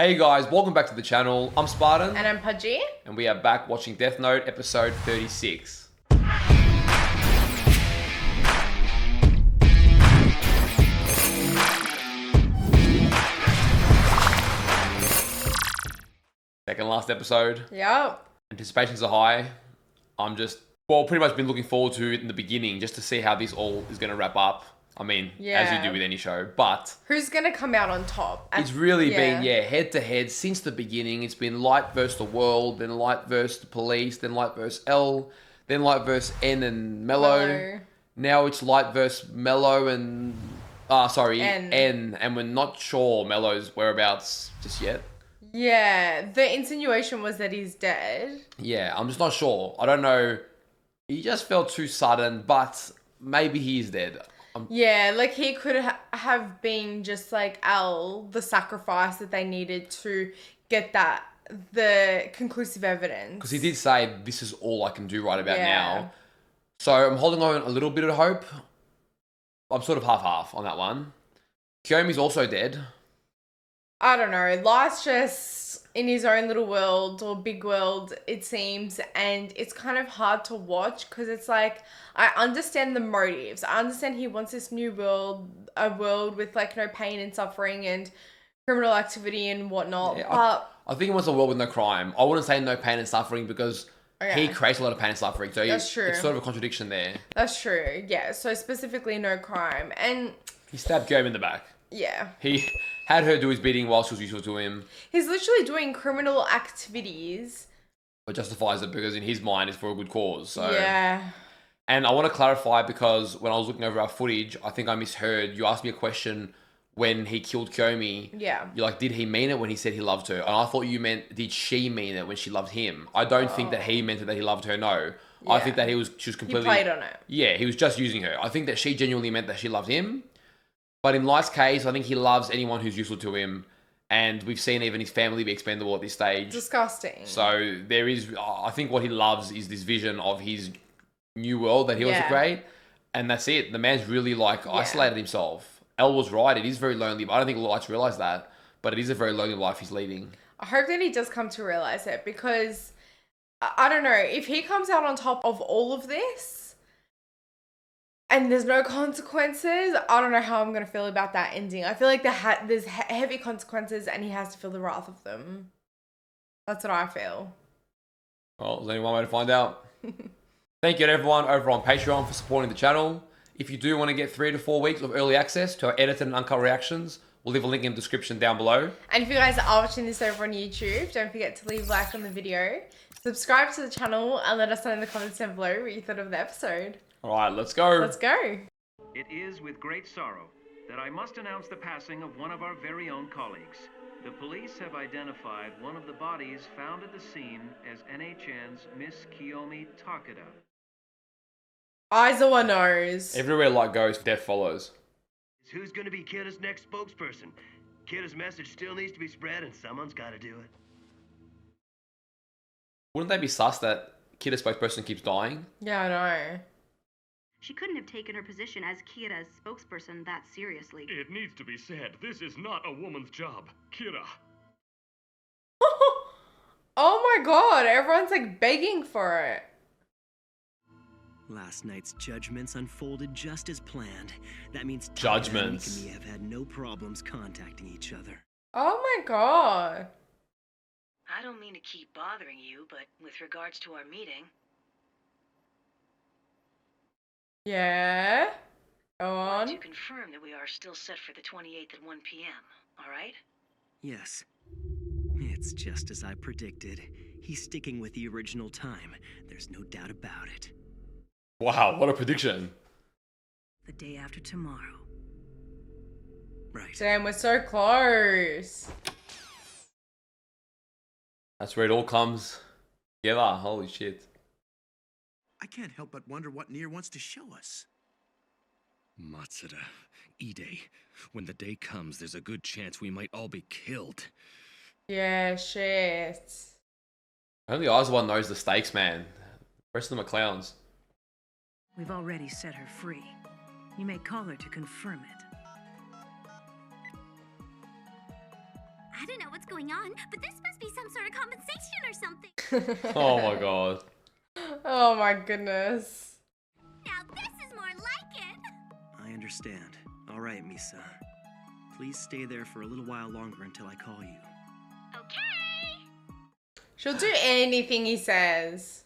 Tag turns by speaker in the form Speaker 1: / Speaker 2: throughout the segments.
Speaker 1: Hey guys, welcome back to the channel. I'm Spartan.
Speaker 2: And I'm Pudgey.
Speaker 1: And we are back watching Death Note episode 36. Second last episode.
Speaker 2: Yep.
Speaker 1: Anticipations are high. I'm just, pretty much been looking forward to it in the beginning just to see how this all is going to wrap up. I mean, as you do with any show, but...
Speaker 2: Who's going to come out on top?
Speaker 1: It's really been, head to head since the beginning. It's been Light versus the world, then Light versus the police, then Light versus L, then Light versus N and Mellow. Now it's Light versus Mellow and... N. And we're not sure Mellow's whereabouts just yet.
Speaker 2: Yeah, the insinuation was that he's dead.
Speaker 1: Yeah, I'm just not sure. I don't know. He just felt too sudden, but maybe he is dead.
Speaker 2: Yeah, like he could have been just like Al, the sacrifice that they needed to get the conclusive evidence.
Speaker 1: Because he did say, this is all I can do right about now. So I'm holding on a little bit of hope. I'm sort of half-half on that one. Kiyomi's also dead.
Speaker 2: I don't know. Light's just in his own little world or big world, it seems. And it's kind of hard to watch because it's like, I understand the motives. I understand he wants this new world, a world with like no pain and suffering and criminal activity and whatnot.
Speaker 1: Yeah,
Speaker 2: but
Speaker 1: I think he wants a world with no crime. I wouldn't say no pain and suffering because he creates a lot of pain and suffering. So
Speaker 2: that's true.
Speaker 1: It's sort of a contradiction there.
Speaker 2: That's true. Yeah. So specifically no crime. And
Speaker 1: he stabbed Kiyomi in the back.
Speaker 2: Yeah.
Speaker 1: He had her do his bidding while she was useful to him.
Speaker 2: He's literally doing criminal activities.
Speaker 1: But justifies it because in his mind it's for a good cause. So
Speaker 2: yeah.
Speaker 1: And I want to clarify because when I was looking over our footage, I think I misheard. You asked me a question when he killed Kiyomi.
Speaker 2: Yeah.
Speaker 1: You're like, did he mean it when he said he loved her? And I thought you meant, did she mean it when she loved him? I don't think that he meant it that he loved her, no. Yeah. I think that she was completely...
Speaker 2: He played on it.
Speaker 1: Yeah, he was just using her. I think that she genuinely meant that she loved him. But in Light's case, I think he loves anyone who's useful to him. And we've seen even his family be expendable at this stage.
Speaker 2: Disgusting.
Speaker 1: So there is... I think what he loves is this vision of his new world that he wants to create. And that's it. The man's really isolated himself. Elle was right. It is very lonely. But I don't think Light's realised that. But it is a very lonely life he's leading.
Speaker 2: I hope that he does come to realise it. Because, I don't know, if he comes out on top of all of this... and there's no consequences, I don't know how I'm going to feel about that ending. I feel like there's heavy consequences and he has to feel the wrath of them. That's what I feel.
Speaker 1: Well, there's only one way to find out. Thank you to everyone over on Patreon for supporting the channel. If you do want to get 3 to 4 weeks of early access to our edited and uncut reactions, we'll leave a link in the description down below. And
Speaker 2: if you guys are watching this over on YouTube, don't forget to leave a like on the video, subscribe to the channel, and let us know in the comments down below what you thought of the episode.
Speaker 1: All right, let's go.
Speaker 2: Let's go.
Speaker 3: It is with great sorrow that I must announce the passing of one of our very own colleagues. The police have identified one of the bodies found at the scene as NHN's Miss Kiyomi Takeda.
Speaker 2: Aizawa knows.
Speaker 1: Everywhere light goes, death follows.
Speaker 4: Who's going to be Kida's next spokesperson? Kida's message still needs to be spread and someone's got to do it.
Speaker 1: Wouldn't they be sus that Kida's spokesperson keeps dying?
Speaker 2: Yeah, I know.
Speaker 5: She couldn't have taken her position as Kira's spokesperson that seriously.
Speaker 6: It needs to be said, this is not a woman's job. Kira.
Speaker 2: Oh my god, everyone's like begging for it.
Speaker 7: Last night's judgments unfolded just as planned. That means
Speaker 1: judgments.
Speaker 7: We have had no problems contacting each other.
Speaker 2: Oh my god.
Speaker 8: I don't mean to keep bothering you, but with regards to our meeting...
Speaker 2: Yeah? Go on.
Speaker 8: I want to confirm that we are still set for the 28th at 1 p.m., alright?
Speaker 7: Yes. It's just as I predicted. He's sticking with the original time. There's no doubt about it.
Speaker 1: Wow, what a prediction.
Speaker 8: The day after tomorrow.
Speaker 7: Right.
Speaker 2: Damn, we're so close.
Speaker 1: That's where it all comes together. Holy shit.
Speaker 9: I can't help but wonder what Nier wants to show us.
Speaker 6: Matsuda, Ide, when the day comes, there's a good chance we might all be killed.
Speaker 2: Yeah, shit.
Speaker 1: Only Aizawa knows the stakes, man. The rest of them are clowns.
Speaker 8: We've already set her free. You may call her to confirm it.
Speaker 10: I don't know what's going on, but this must be some sort of compensation or something.
Speaker 1: Oh my god.
Speaker 2: Oh my goodness.
Speaker 10: Now this is more like it.
Speaker 7: I understand. All right, Misa. Please stay there for a little while longer until I call you.
Speaker 10: Okay.
Speaker 2: She'll do anything he says.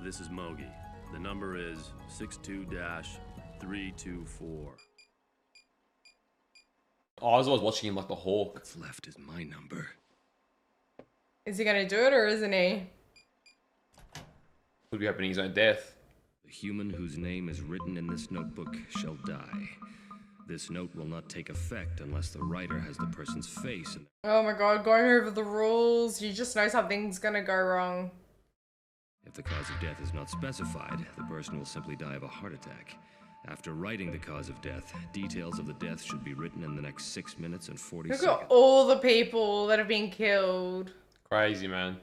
Speaker 11: This is Mogi. The number is 62-324.
Speaker 1: Oh, I was always watching him like the hawk.
Speaker 6: What's left is my number.
Speaker 2: Is he gonna do it or isn't he?
Speaker 1: Could be happening his own death.
Speaker 6: The human whose name is written in this notebook shall die. This note will not take effect unless the writer has the person's face in.
Speaker 2: Oh my god, going over the rules. You just know something's gonna go wrong.
Speaker 6: If the cause of death is not specified, the person will simply die of a heart attack. After writing the cause of death, details of the death should be written in the next 6 minutes and 40
Speaker 2: Look
Speaker 6: seconds.
Speaker 2: at all the people that have been killed.
Speaker 1: Crazy, man.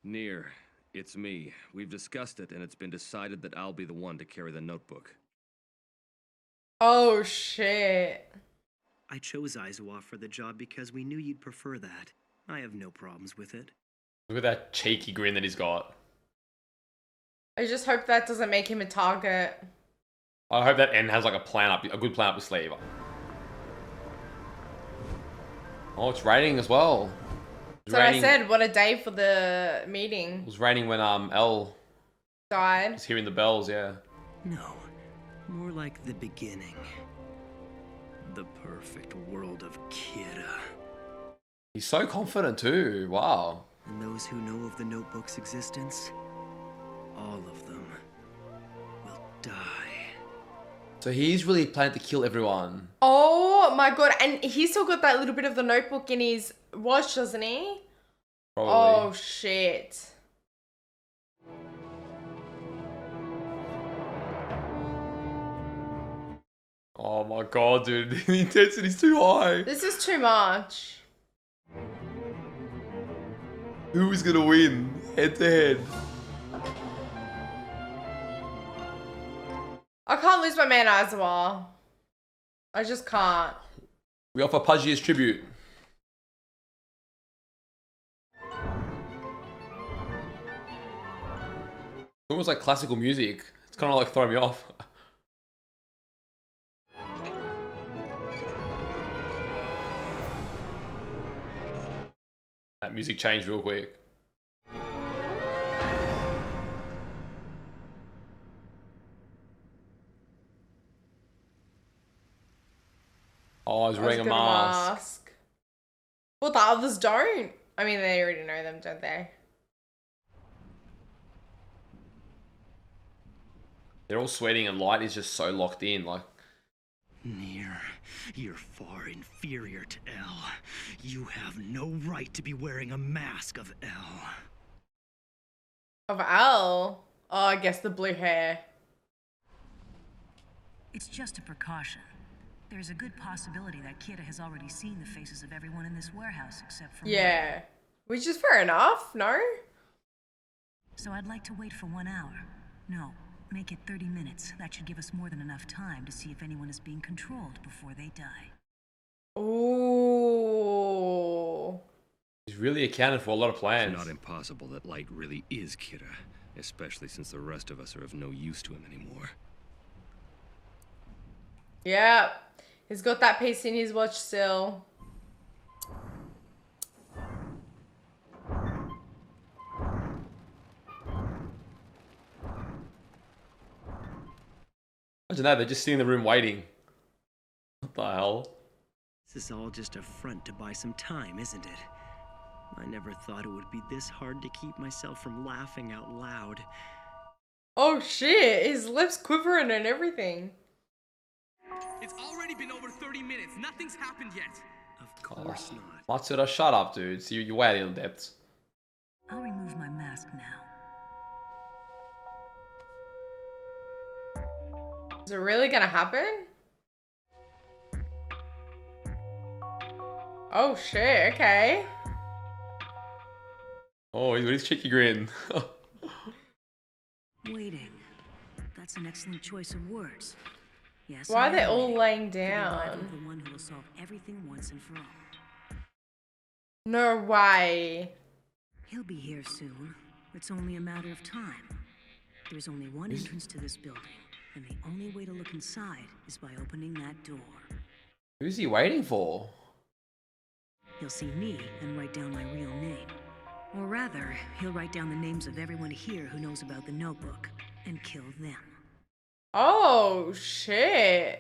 Speaker 6: Near, it's me. We've discussed it, and it's been decided that I'll be the one to carry the notebook.
Speaker 2: Oh shit.
Speaker 7: I chose Aizawa for the job because we knew you'd prefer that. I have no problems with it.
Speaker 1: Look at that cheeky grin that he's got.
Speaker 2: I just hope that doesn't make him a target.
Speaker 1: I hope that N has like a good plan up his sleeve. Oh, it's raining as well.
Speaker 2: So I said, what a day for the meeting.
Speaker 1: It was raining when L
Speaker 2: died.
Speaker 1: was hearing the bells, yeah.
Speaker 7: No, more like the beginning. The perfect world of Kira.
Speaker 1: He's so confident too. Wow.
Speaker 7: And those who know of the notebook's existence, all of them will die.
Speaker 1: So he's really planning to kill everyone.
Speaker 2: Oh my god, and he's still got that little bit of the notebook in his watch, doesn't he?
Speaker 1: Probably.
Speaker 2: Oh shit.
Speaker 1: Oh my god, dude. The intensity's too high.
Speaker 2: This is too much.
Speaker 1: Who is gonna win? Head to head.
Speaker 2: I can't lose my man Aizawa. I just can't.
Speaker 1: We offer Pudgey as tribute. Almost like classical music. It's kind of like throwing me off. That music changed real quick. Oh, he's wearing a mask.
Speaker 2: Well, the others don't. I mean, they already know them, don't they?
Speaker 1: They're all sweating and Light is just so locked in. Like,
Speaker 7: Near, you're far inferior to L. You have no right to be wearing a mask of L.
Speaker 2: Of L? Oh, I guess the blue hair.
Speaker 8: It's just a precaution. There's a good possibility that Kira has already seen the faces of everyone in this warehouse except for
Speaker 2: Yeah. Which is fair enough, no?
Speaker 8: So I'd like to wait for 1 hour. No, make it 30 minutes. That should give us more than enough time to see if anyone is being controlled before they die.
Speaker 2: Ooh.
Speaker 1: he's really accounted for a lot of plans.
Speaker 6: It's not impossible that Light really is Kira, especially since the rest of us are of no use to him anymore.
Speaker 2: Yeah. He's got that piece in his watch still.
Speaker 1: Imagine that, they're just sitting in the room waiting. What the hell?
Speaker 7: This is all just a front to buy some time, isn't it? I never thought it would be this hard to keep myself from laughing out loud.
Speaker 2: Oh shit, his lips quivering and everything.
Speaker 12: It's already been over 30 minutes. Nothing's happened yet.
Speaker 7: Of course not.
Speaker 1: Matsuda, shut up, dude. So you're way out of your depths.
Speaker 8: I'll remove my mask now.
Speaker 2: Is it really gonna happen? Oh shit, okay.
Speaker 1: Oh, he's got his cheeky grin.
Speaker 8: Waiting. That's an excellent choice of words. Yes.
Speaker 2: Why are
Speaker 8: I
Speaker 2: they
Speaker 8: am
Speaker 2: all
Speaker 8: waiting
Speaker 2: laying
Speaker 8: for the arrival
Speaker 2: down?
Speaker 8: of the one who will solve everything once and for all.
Speaker 2: No way.
Speaker 8: He'll be here soon. It's only a matter of time. There's only one entrance to this building, and the only way to look inside is by opening that door.
Speaker 1: Who's he waiting for?
Speaker 8: He'll see me and write down my real name. Or rather, he'll write down the names of everyone here who knows about the notebook and kill them.
Speaker 2: Oh, shit.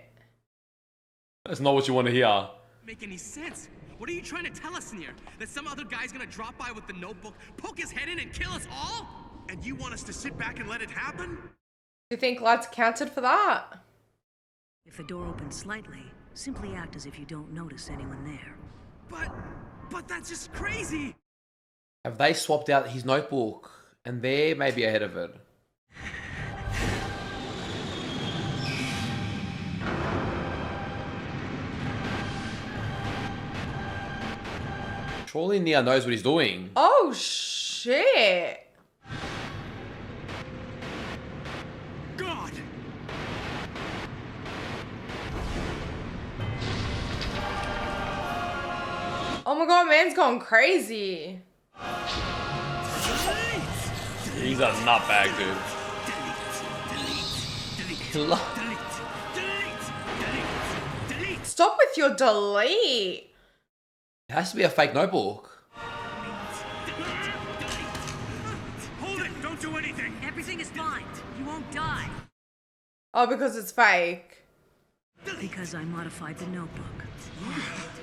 Speaker 1: That's not what you want to hear.
Speaker 12: Make any sense? What are you trying to tell us, Near? That some other guy's gonna drop by with the notebook, poke his head in, and kill us all?
Speaker 9: And you want us to sit back and let it happen?
Speaker 2: Do you think lads counted for that?
Speaker 8: If the door opens slightly, simply act as if you don't notice anyone there.
Speaker 12: But that's just crazy!
Speaker 1: Have they swapped out his notebook? And they're maybe ahead of it. Surely Nia knows what he's doing.
Speaker 2: Oh, shit.
Speaker 12: God!
Speaker 2: Oh my god, man's gone crazy.
Speaker 1: He's a nutbag, dude.
Speaker 2: Stop with your delete.
Speaker 1: It has to be a fake notebook.
Speaker 9: Hold it! Don't do anything!
Speaker 8: Everything is fine. You won't die.
Speaker 2: Oh, because it's fake.
Speaker 8: Because I modified the notebook.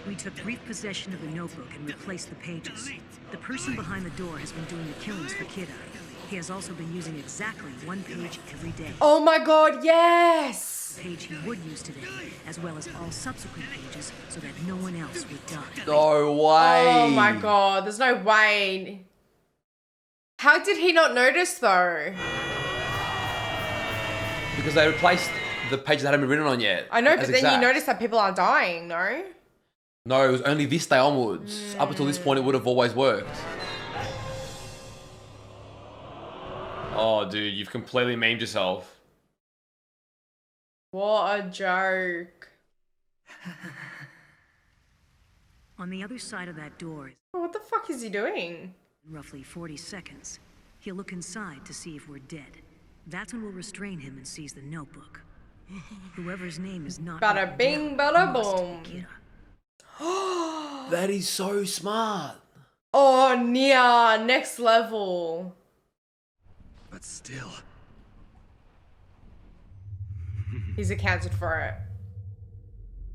Speaker 8: We took brief possession of the notebook and replaced the pages. The person behind the door has been doing the killings for Kidda. He has also been using exactly one page every day.
Speaker 2: Oh my god, yes!
Speaker 8: The page he would use today, as well as all subsequent pages, so that no one else would die.
Speaker 1: No way!
Speaker 2: Oh my god, there's no way. How did he not notice though?
Speaker 1: Because they replaced the pages that hadn't been written on yet.
Speaker 2: I know, but then
Speaker 1: exact.
Speaker 2: you notice that people are dying, no?
Speaker 1: No, it was only this day onwards. Up until this point, it would have always worked. Oh, dude, you've completely memed yourself.
Speaker 2: What a joke.
Speaker 8: On the other side of that door,
Speaker 2: What the fuck is he doing?
Speaker 8: in roughly 40 seconds, he'll look inside to see if we're dead. That's when we'll restrain him and seize the notebook. Whoever's name is not
Speaker 2: Bada
Speaker 8: written
Speaker 2: bing,
Speaker 8: down
Speaker 2: bada
Speaker 8: must
Speaker 2: boom.
Speaker 8: be Kira.
Speaker 1: That is so smart.
Speaker 2: Oh, Nia, next level.
Speaker 9: But still.
Speaker 2: He's accounted for it.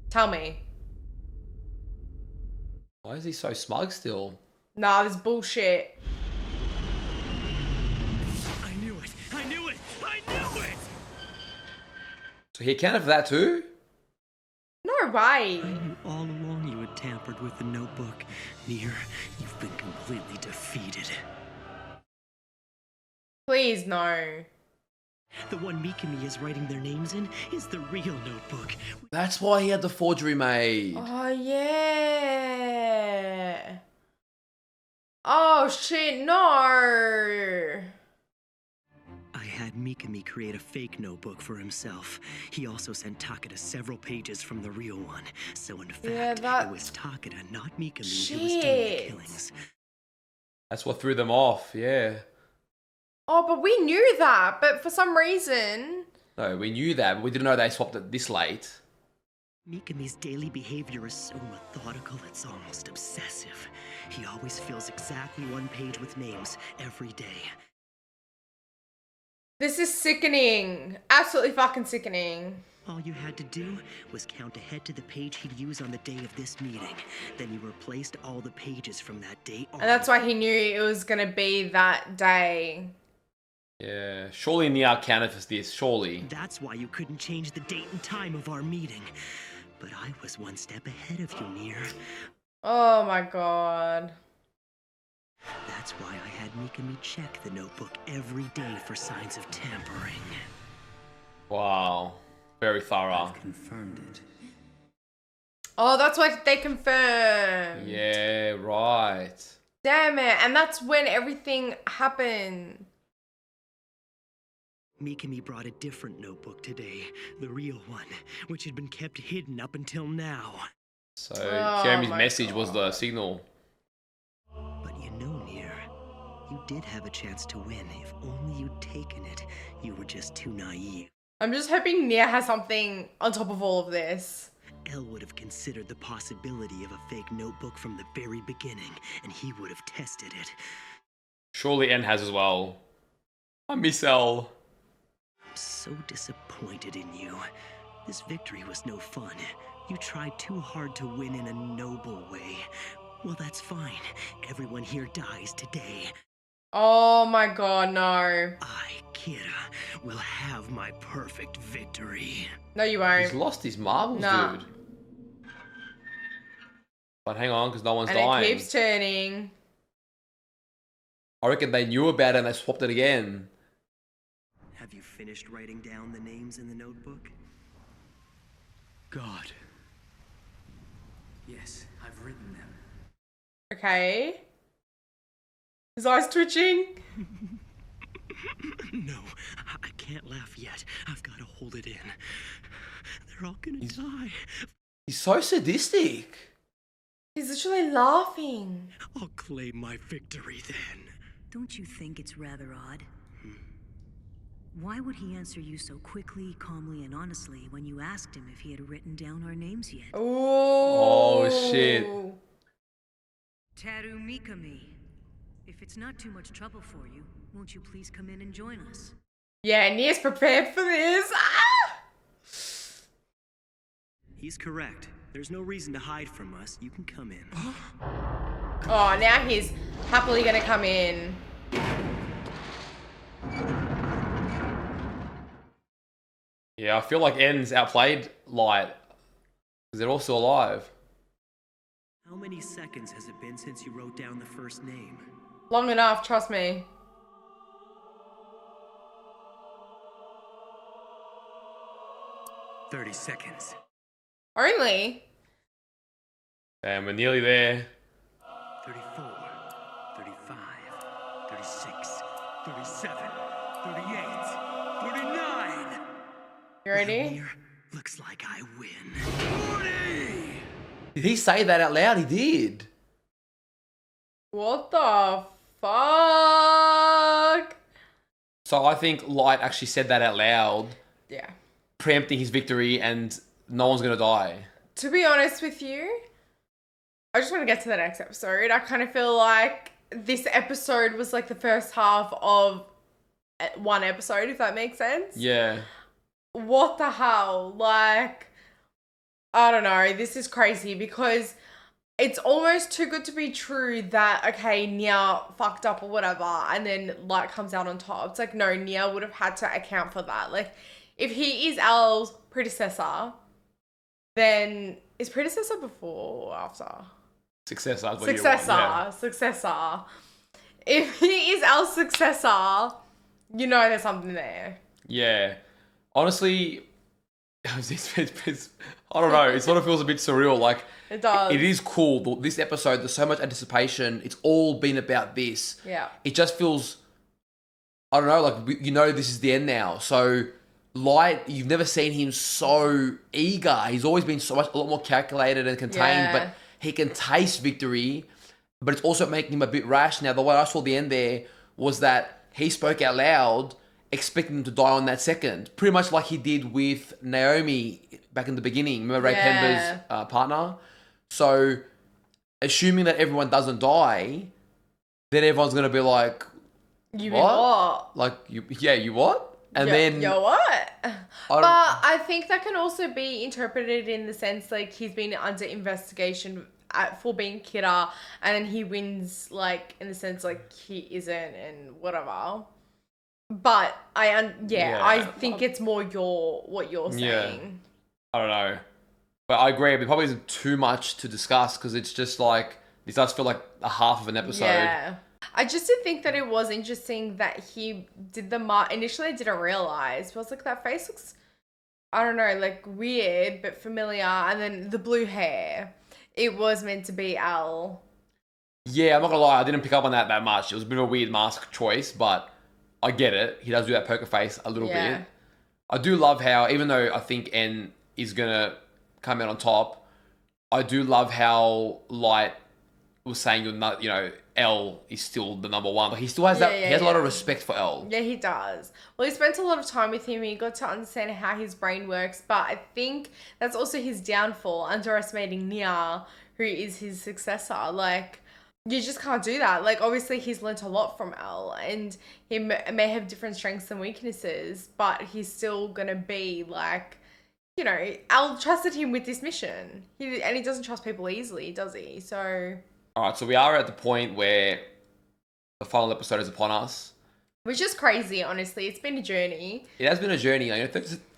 Speaker 2: Tell me.
Speaker 1: Why is he so smug still?
Speaker 2: Nah, this bullshit.
Speaker 12: I knew it! I knew it! I knew it!
Speaker 1: So he accounted for that too?
Speaker 2: No way.
Speaker 7: I knew all along you had tampered with the notebook. Nier, you've been completely defeated.
Speaker 2: Please, no.
Speaker 7: The one Mikami is writing their names in is the real notebook.
Speaker 1: That's why he had the forgery made.
Speaker 2: Oh, yeah. Oh, shit, no.
Speaker 7: I had Mikami create a fake notebook for himself. He also sent Takeda several pages from the real one. So in fact, it was Takeda, not Mikami, who was doing the killings.
Speaker 1: That's what threw them off, yeah.
Speaker 2: Oh, but we knew that, but for some reason...
Speaker 1: No, we knew that, but we didn't know they swapped it this late.
Speaker 7: Mikami's daily behavior is so methodical, it's almost obsessive. He always fills exactly one page with names every day.
Speaker 2: This is sickening. Absolutely fucking sickening.
Speaker 7: All you had to do was count ahead to the page he'd use on the day of this meeting. Then you replaced all the pages from that day on.
Speaker 2: And that's why he knew it was gonna be that day.
Speaker 1: Yeah, surely Nia counted for this, surely.
Speaker 7: That's why you couldn't change the date and time of our meeting. But I was one step ahead of you, Nier.
Speaker 2: Oh my god.
Speaker 7: That's why I had Mikami check the notebook every day for signs of tampering.
Speaker 1: Wow, very thorough.
Speaker 7: I've confirmed it.
Speaker 2: Oh, that's what they confirmed.
Speaker 1: Yeah, right.
Speaker 2: Damn it. And that's when everything happened.
Speaker 7: Mikami brought a different notebook today, the real one, which had been kept hidden up until now.
Speaker 1: So Jeremy's message was
Speaker 2: God.
Speaker 1: the signal.
Speaker 7: did have a chance to win. If only you'd taken it. You were just too naive.
Speaker 2: I'm just hoping Nia has something on top of all of this.
Speaker 7: Elle would have considered the possibility of a fake notebook from the very beginning, and he would have tested it.
Speaker 1: Surely N has as well. I miss Elle.
Speaker 7: I'm so disappointed in you. This victory was no fun. You tried too hard to win in a noble way. Well, that's fine. Everyone here dies today.
Speaker 2: Oh my god, no.
Speaker 7: I, Kira, will have my perfect victory.
Speaker 2: No, you won't.
Speaker 1: He's lost his marbles,
Speaker 2: Nah.
Speaker 1: dude. But hang on, because no one's
Speaker 2: And
Speaker 1: dying.
Speaker 2: it keeps turning.
Speaker 1: I reckon they knew about it and they swapped it again.
Speaker 7: Have you finished writing down the names in the notebook?
Speaker 12: God. Yes, I've written them.
Speaker 2: Okay. His eyes twitching.
Speaker 7: No, I can't laugh yet. I've got to hold it in. They're all gonna die.
Speaker 1: He's so sadistic.
Speaker 2: He's literally laughing.
Speaker 7: I'll claim my victory then.
Speaker 8: Don't you think it's rather odd? Why would he answer you so quickly, calmly, and honestly when you asked him if he had written down our names yet?
Speaker 1: Oh, shit.
Speaker 8: Taru Mikami, if it's not too much trouble for you, won't you please come in and join us?
Speaker 2: Yeah, Nia's prepared for this. Ah!
Speaker 7: He's correct. There's no reason to hide from us. You can come in.
Speaker 2: Oh, now he's happily gonna come in.
Speaker 1: Yeah, I feel like N's outplayed Light. Because they're all still alive.
Speaker 7: How many seconds has it been since you wrote down the first name?
Speaker 2: Long enough, trust me.
Speaker 7: "30 seconds.
Speaker 2: Only?
Speaker 1: Damn, we're nearly there.
Speaker 7: 34, 35, 36, 37, 38, 39.
Speaker 2: You ready?
Speaker 7: Well, Mir, looks like I win. 40!
Speaker 1: Did he say that out loud? He did.
Speaker 2: What the fuck?
Speaker 1: So I think Light actually said that out loud.
Speaker 2: Yeah.
Speaker 1: Preempting his victory and no one's going to die.
Speaker 2: To be honest with you, I just want to get to the next episode. I kind of feel like this episode was like the first half of one episode, if that makes sense.
Speaker 1: Yeah.
Speaker 2: What the hell? Like, I don't know. This is crazy because it's almost too good to be true that, okay, Nia fucked up or whatever, and then Light comes out on top. It's like, no, Nia would have had to account for that. Like, if he is Al's predecessor, then is predecessor before or after?
Speaker 1: Successor. Is what
Speaker 2: Successor.
Speaker 1: You want, yeah.
Speaker 2: Successor. If he is Al's successor, you know there's something there.
Speaker 1: Yeah. Honestly, I don't know. It sort of feels a bit surreal. Like,
Speaker 2: It does.
Speaker 1: It is cool. This episode, there's so much anticipation. It's all been about this.
Speaker 2: Yeah.
Speaker 1: It just feels, I don't know, like, you know this is the end now. So, Light, you've never seen him so eager. He's always been a lot more calculated and contained, but he can taste victory, but it's also making him a bit rash. Now, the way I saw the end there was that he spoke out loud, expecting him to die on that second. Pretty much like he did with Naomi back in the beginning. Remember Ray Pember's partner? So, assuming that everyone doesn't die, then everyone's going to be like,
Speaker 2: You mean what?
Speaker 1: Like, you what? And then...
Speaker 2: Yo, what? But I think that can also be interpreted in the sense, like, he's been under investigation for being Kira, and then he wins, like, in the sense, like, he isn't and whatever. But I think it's more what you're saying.
Speaker 1: I don't know. But I agree, it probably isn't too much to discuss because it's just like, this does feel like a half of an episode.
Speaker 2: Yeah. I just did think that it was interesting that he did the mask. Initially, I didn't realize. But I was like, that face looks, I don't know, like weird but familiar. And then the blue hair. It was meant to be Al.
Speaker 1: Yeah, I'm not gonna lie, I didn't pick up on that much. It was a bit of a weird mask choice, but I get it. He does do that poker face a little bit. I do love how, even though I think N is gonna come out on top, I do love how Light was saying, you're not, L is still the number one. But he still has that. He has a lot of respect for L.
Speaker 2: Yeah, he does. Well, he spent a lot of time with him. He got to understand how his brain works. But I think that's also his downfall, underestimating Nia, who is his successor. Like, you just can't do that. Like, obviously, he's learnt a lot from L, and he may have different strengths and weaknesses, but he's still going to be, like, L trusted him with this mission. And he doesn't trust people easily, does he? So...
Speaker 1: All right, so we are at the point where the final episode is upon us.
Speaker 2: Which is crazy, honestly. It's been a journey.
Speaker 1: It has been a journey.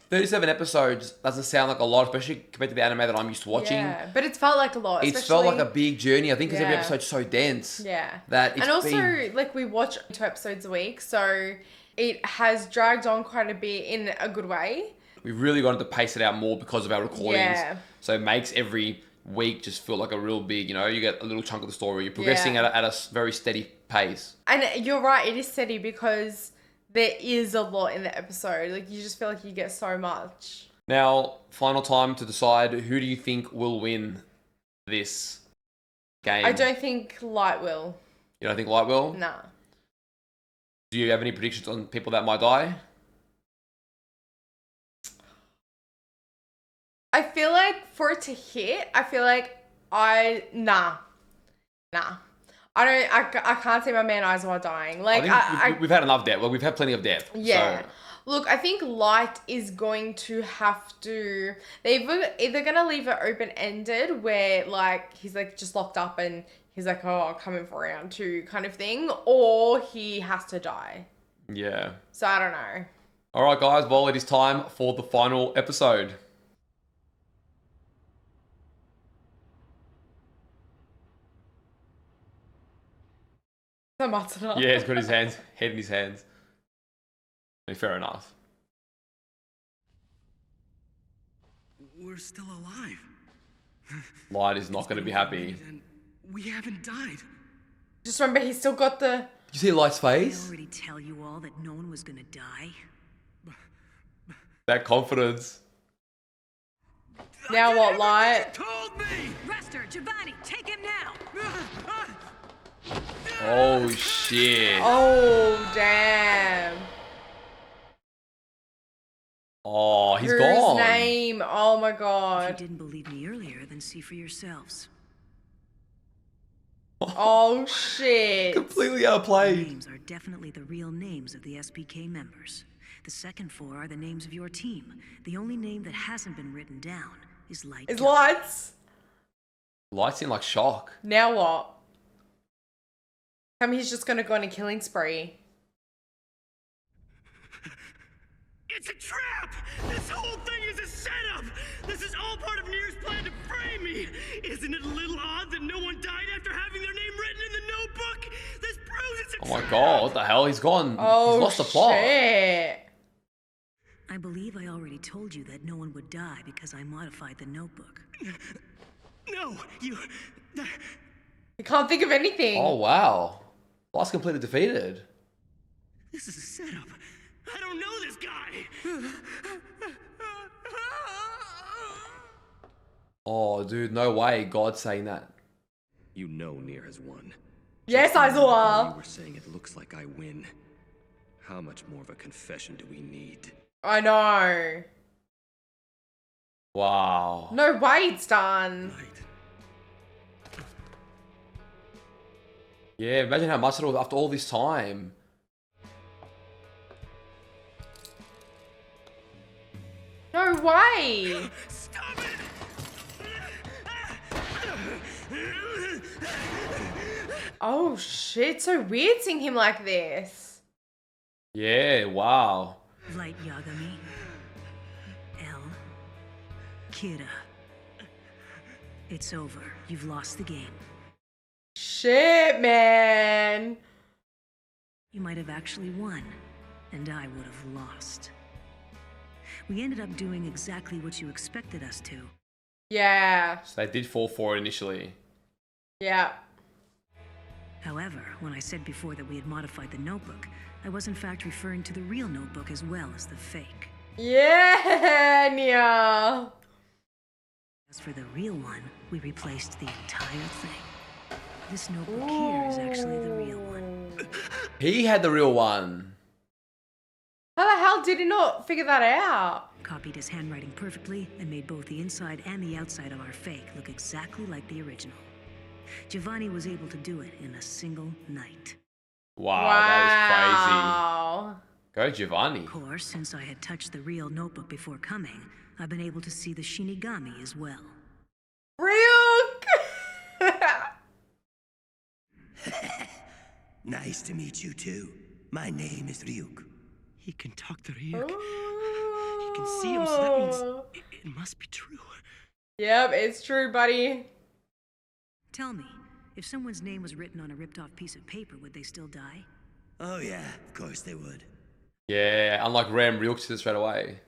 Speaker 1: 37 episodes doesn't sound like a lot, especially compared to the anime that I'm used to watching.
Speaker 2: Yeah, but it's felt like a lot.
Speaker 1: It's felt like a big journey. I think because every episode's so dense.
Speaker 2: Yeah.
Speaker 1: That it's
Speaker 2: like, we watch 2 episodes a week, so it has dragged on quite a bit in a good way.
Speaker 1: We've really wanted to pace it out more because of our recordings.
Speaker 2: Yeah.
Speaker 1: So it makes every week just feel like a real big, you get a little chunk of the story. You're progressing at a very steady pace.
Speaker 2: And you're right, it is steady because there is a lot in the episode. Like, you just feel like you get so much.
Speaker 1: Now, final time to decide, who do you think will win this game?
Speaker 2: I don't think Light will.
Speaker 1: You don't think Light will?
Speaker 2: Nah.
Speaker 1: Do you have any predictions on people that might die?
Speaker 2: I feel like for it to hit, I nah. I can't see my man Aizawa dying. Like,
Speaker 1: we've had enough death. Well, we've had plenty of death.
Speaker 2: Yeah.
Speaker 1: So.
Speaker 2: Look, I think Light is going to have to... They're either going to leave it open-ended where, like, he's, like, just locked up and he's like, oh, I'll come in for round 2 kind of thing. Or he has to die.
Speaker 1: Yeah.
Speaker 2: So, I don't know.
Speaker 1: All right, guys. Well, it is time for the final episode. Yeah, he's got his head in his hands. Fair enough.
Speaker 12: We're still alive.
Speaker 1: Light is not going to be happy.
Speaker 12: And we haven't died.
Speaker 2: Just remember, he's still got the...
Speaker 1: Did you see Light's face?
Speaker 8: I already tell you all that no one was gonna die.
Speaker 1: That confidence.
Speaker 2: Now what, Light?
Speaker 12: Told me.
Speaker 8: Rester, Giovanni, take him now.
Speaker 1: Oh, shit.
Speaker 2: Oh, damn.
Speaker 1: Oh, he's
Speaker 2: Whose
Speaker 1: gone.
Speaker 2: name? Oh, my God.
Speaker 8: If you didn't believe me earlier, then see for yourselves.
Speaker 2: Oh, shit.
Speaker 1: Completely outplayed.
Speaker 8: Names are definitely the real names of the SPK members. The second 4 are the names of your team. The only name that hasn't been written down is Light.
Speaker 2: Is Lights?
Speaker 1: Light's in, like, shock.
Speaker 2: Now what? He's just gonna go on a killing spree.
Speaker 12: It's a trap! This whole thing is a setup! This is all part of Nier's plan to frame me! Isn't it a little odd that no one died after having their name written in the notebook? This proves it's a
Speaker 1: Oh my god, what the hell? He's gone.
Speaker 2: Oh,
Speaker 1: he's lost the plot.
Speaker 2: Shit.
Speaker 8: I believe I already told you that no one would die because I modified the notebook.
Speaker 12: No, you
Speaker 2: can't think of anything.
Speaker 1: Oh, wow. Light's completely defeated.
Speaker 12: This is a setup. I don't know this guy.
Speaker 1: Oh, dude, no way. God's saying that.
Speaker 6: You know Nier has won.
Speaker 2: Yes,
Speaker 6: You
Speaker 2: Aizawa.
Speaker 6: were saying it looks like I win. How much more of a confession do we need?
Speaker 2: I know.
Speaker 1: Wow.
Speaker 2: No way it's done.
Speaker 1: Yeah, imagine how much it was after all this time.
Speaker 2: No way.
Speaker 12: Stop it!
Speaker 2: Oh shit, so weird seeing him like this.
Speaker 1: Yeah, wow.
Speaker 8: Light Yagami. L. Kira. It's over. You've lost the game.
Speaker 2: Shit, man.
Speaker 8: You might have actually won, and I would have lost. We ended up doing exactly what you expected us to.
Speaker 2: Yeah.
Speaker 1: So they did fall for it initially.
Speaker 2: Yeah.
Speaker 8: However, when I said before that we had modified the notebook, I was in fact referring to the real notebook as well as the fake.
Speaker 2: Yeah, Nia.
Speaker 8: As for the real one, we replaced the entire thing. This notebook here is actually the real one.
Speaker 1: He had the real one.
Speaker 2: How the hell did he not figure that out?
Speaker 8: Copied his handwriting perfectly and made both the inside and the outside of our fake look exactly like the original. Giovanni was able to do it in a single night.
Speaker 1: Wow, that is crazy. Go Giovanni.
Speaker 8: Of course, since I had touched the real notebook before coming, I've been able to see the Shinigami as well.
Speaker 2: Ryuk!
Speaker 4: Nice to meet you too. My name is Ryuk.
Speaker 7: He can talk to Ryuk. He can see him, so that means it must be true.
Speaker 2: Yep, it's true, buddy.
Speaker 8: Tell me, if someone's name was written on a ripped-off piece of paper, would they still die?
Speaker 4: Oh yeah, of course they would.
Speaker 1: Yeah, unlike Ram, Ryuk said it straight away.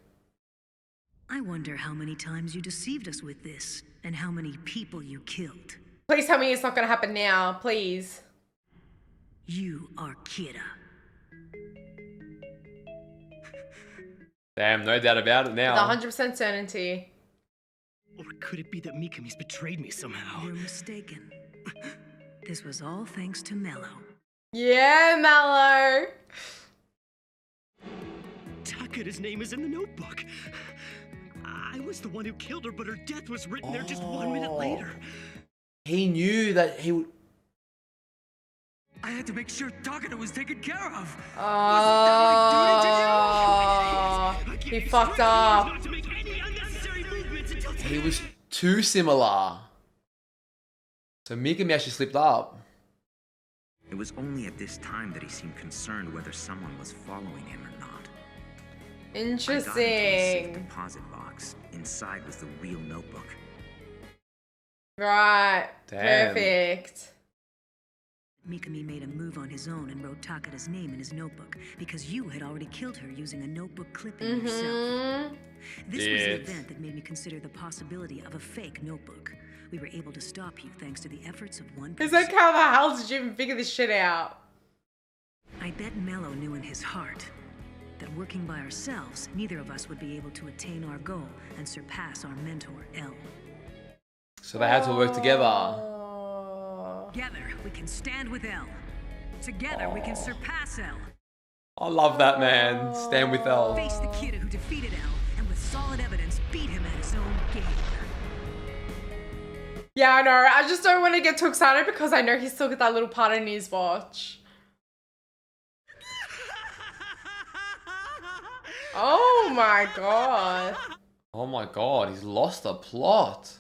Speaker 8: I wonder how many times you deceived us with this, and how many people you killed.
Speaker 2: Please tell me it's not gonna happen now, please.
Speaker 8: You are Kira.
Speaker 1: Damn, no doubt about it now.
Speaker 2: With 100% certainty.
Speaker 7: Or could it be that Mikami's betrayed me somehow?
Speaker 8: You're mistaken. This was all thanks to Mello.
Speaker 2: Yeah, Mello.
Speaker 7: Takeda's name is in the notebook. I was the one who killed her, but her death was written there just 1 minute later.
Speaker 1: He knew that he would...
Speaker 9: I had to make sure Takeda was taken care of.
Speaker 2: He fucked up.
Speaker 1: He was too similar. So Mikami actually slipped up.
Speaker 13: It was only at this time that he seemed concerned whether someone was following him or not.
Speaker 2: Interesting.
Speaker 13: I got into a safe deposit box. Inside was the real notebook.
Speaker 2: Right.
Speaker 1: Damn.
Speaker 2: Perfect.
Speaker 8: Mikami made a move on his own and wrote Takeda's name in his notebook because you had already killed her using a notebook clipping yourself. This was an event that made me consider the possibility of a fake notebook. We were able to stop you thanks to the efforts of one person.
Speaker 2: It's like, how the hell did you even figure this shit out?
Speaker 8: I bet Mello knew in his heart that working by ourselves, neither of us would be able to attain our goal and surpass our mentor, L.
Speaker 1: So they had to work together.
Speaker 8: Together, we can stand with L. Together, we can surpass L.
Speaker 1: I love that, man. Stand with L.
Speaker 8: Face the kid who defeated L, and with solid evidence, beat him at his own game.
Speaker 2: Yeah, I know. I just don't want to get too excited because I know he's still got that little part in his watch. Oh my god.
Speaker 1: Oh my god, he's lost the plot.